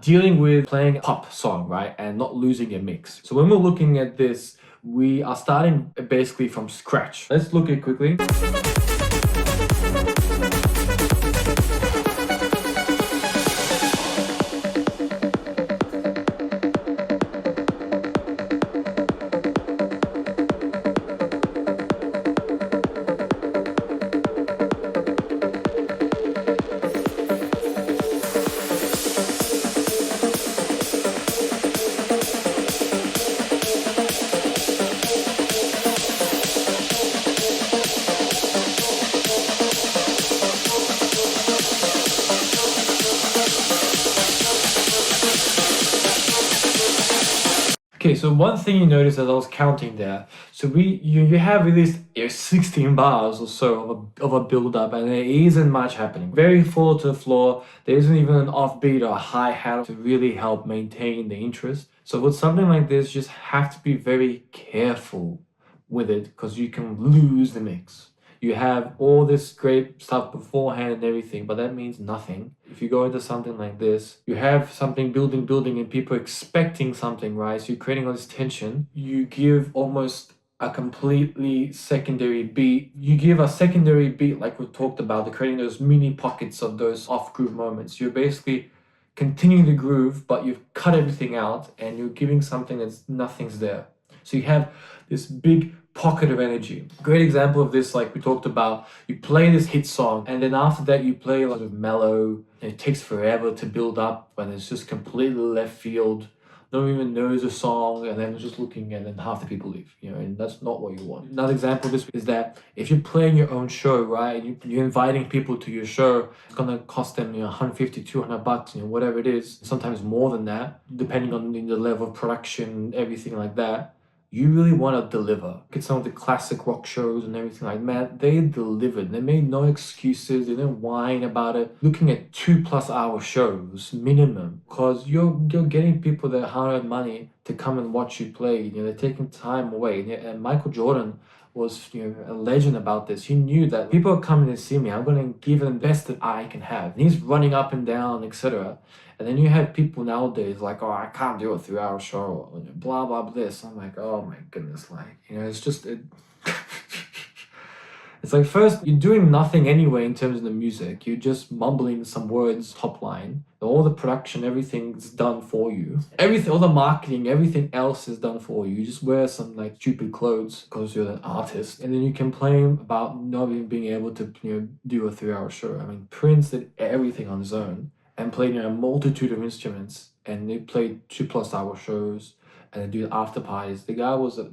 dealing with playing a pop song, right? And not losing your mix. So when we're looking at this, we are starting basically from scratch. Let's look at it quickly. Okay, so one thing you notice as I was counting there, so you have at least 16 bars or so of a build-up, and there isn't much happening. Very full to the floor. There isn't even an offbeat or a hi-hat to really help maintain the interest. So with something like this, you just have to be very careful with it because you can lose the mix. You have all this great stuff beforehand and everything, but that means nothing. If you go into something like this, you have something building, and people expecting something, right? So you're creating all this tension. You give almost a completely secondary beat. You give a secondary beat like we talked about, the creating those mini pockets of those off-groove moments. You're basically continuing the groove, but you've cut everything out and you're giving something that's nothing's there. So you have this big pocket of energy. Great example of this, like we talked about, you play this hit song and then after that you play a lot of mellow, and it takes forever to build up when it's just completely left field. No one even knows the song, and then just looking, and then half the people leave, and that's not what you want. Another example of this is that if you're playing your own show, right, you're inviting people to your show, it's gonna cost them 150, 200 bucks, whatever it is, sometimes more than that, depending on the level of production, everything like that. You really want to deliver. Look at some of the classic rock shows and everything like that. They delivered. They made no excuses. They didn't whine about it. Looking at 2+ hour shows minimum, because you're getting people that hard money to come and watch you play. They're taking time away. And Michael Jordan was a legend about this. He knew that people are coming to see me. I'm going to give them the best that I can have. And he's running up and down, etc. And then you have people nowadays like, oh, I can't do a 3-hour show, blah, blah, blah, this. I'm like, oh my goodness, it's just, it's like, first, you're doing nothing anyway in terms of the music. You're just mumbling some words top line. All the production, everything's done for you. Everything, all the marketing, everything else is done for you. You just wear some stupid clothes because you're an artist. And then you complain about not even being able to do a 3-hour show. I mean, Prince did everything on his own and played a multitude of instruments, and they played 2+ hour shows, and they do after parties. The guy was a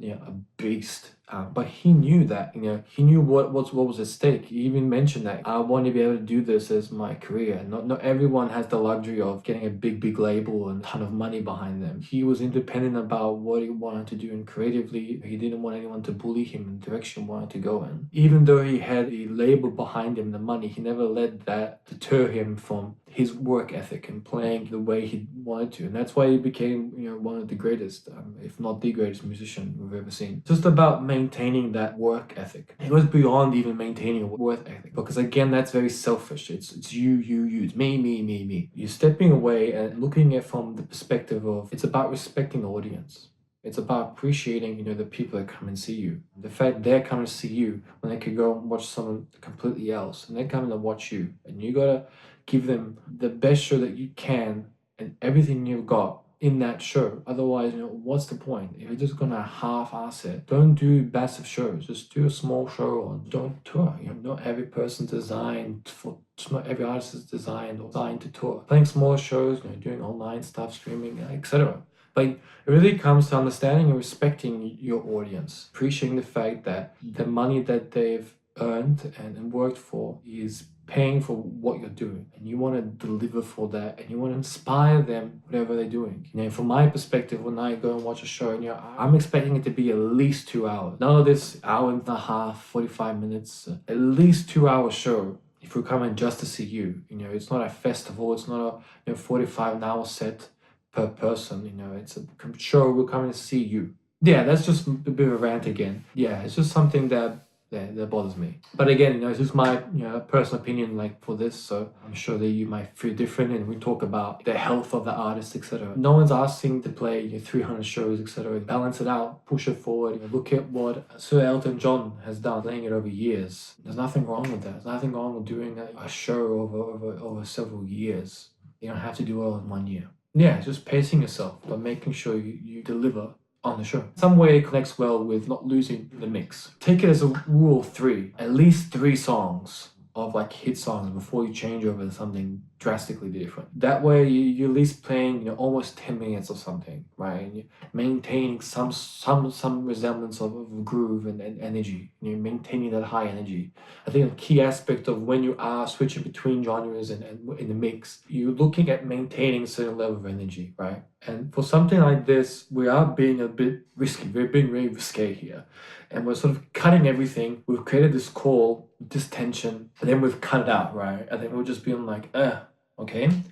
beast, but he knew that, he knew what was at stake. He even mentioned that I want to be able to do this as my career. Not everyone has the luxury of getting a big label and a ton of money behind them. He was independent about what he wanted to do, and creatively, he didn't want anyone to bully him in the direction he wanted to go in. Even though he had the label behind him, the money, he never let that deter him from his work ethic and playing the way he wanted to. And that's why he became one of the greatest, if not the greatest musician we've ever seen. Just about maintaining that work ethic. It goes beyond even maintaining a work ethic, because again, that's very selfish. It's you, it's me. You're stepping away and looking at it from the perspective of, it's about respecting the audience. It's about appreciating, the people that come and see you. The fact they're coming to see you when they could go and watch someone completely else, and they're coming to watch you, and you gotta give them the best show that you can and everything you've got in that show. Otherwise, what's the point? If you're just gonna half-ass it, don't do massive shows. Just do a small show, or don't tour. Not every person's designed for, not every artist is designed to tour. Playing smaller shows, doing online stuff, streaming, etc. But it really comes to understanding and respecting your audience, appreciating the fact that the money that they've earned and worked for is paying for what you're doing, and you want to deliver for that, and you want to inspire them whatever they're doing. From my perspective, when I go and watch a show, I'm expecting it to be at least 2 hours. None of this hour and a half, 45 minutes, at least 2-hour show. If we're coming just to see you, it's not a festival, it's not a 45-hour set per person, it's a show, we're coming to see you. Yeah, that's just a bit of a rant again. Yeah, it's just something that that bothers me. But again, it's just my personal opinion like for this, so I'm sure that you might feel different, and we talk about the health of the artist, etc. No one's asking to play 300 shows, etc. Balance it out, push it forward. Look at what Sir Elton John has done, playing it over years. There's nothing wrong with that. There's nothing wrong with doing a show over several years. You don't have to do it all in 1 year. Yeah, it's just pacing yourself, but making sure you deliver on the show. Some way it connects well with not losing the mix. Take it as a rule of 3. At least 3 songs of like hit songs before you change over to something drastically different. That way you're at least playing almost 10 minutes of something, right? And you're maintaining some resemblance of groove and energy. You're maintaining that high energy. I think a key aspect of when you are switching between genres and in the mix, you're looking at maintaining a certain level of energy, right? And for something like this, we are being a bit risky. We're being very risque here. And we're sort of cutting everything. We've created this call, this tension, and then we've cut it out, right? And then we're just being like, okay. And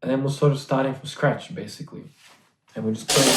then we're sort of starting from scratch, basically. And we're just playing.